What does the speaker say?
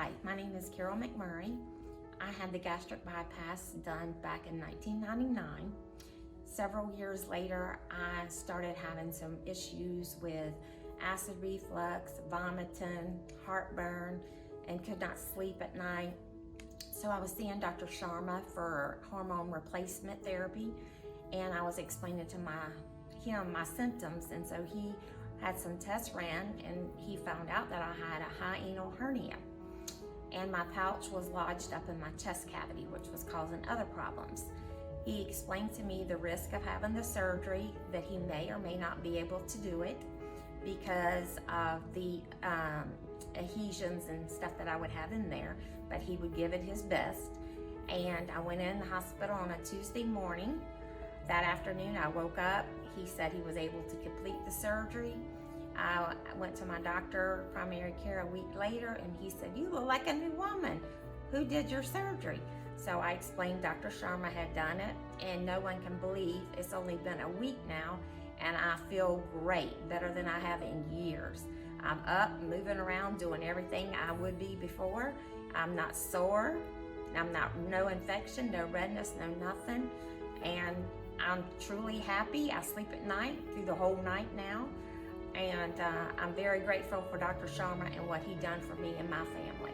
Hi, my name is Carol McMurray. I had the gastric bypass done back in 1999. Several years later, I started having some issues with acid reflux, vomiting, heartburn, and could not sleep at night. So I was seeing Dr. Sharma for hormone replacement therapy, and I was explaining to him my symptoms, and so he had some tests ran, and he found out that I had a hiatal hernia, and my pouch was lodged up in my chest cavity, which was causing other problems. He explained to me the risk of having the surgery, that he may or may not be able to do it because of the adhesions and stuff that I would have in there, but he would give it his best. And I went in the hospital on a Tuesday morning. That afternoon I woke up. He said he was able to complete the surgery. I went to my doctor, primary care, a week later, and he said, "You look like a new woman. Who did your surgery?" So I explained Dr. Sharma had done it, and no one can believe it's only been a week now, and I feel great, better than I have in years. I'm up, moving around, doing everything I would be before. I'm not sore. No infection, no redness, no nothing. And I'm truly happy. I sleep at night through the whole night now. And I'm very grateful for Dr. Sharma and what he done for me and my family.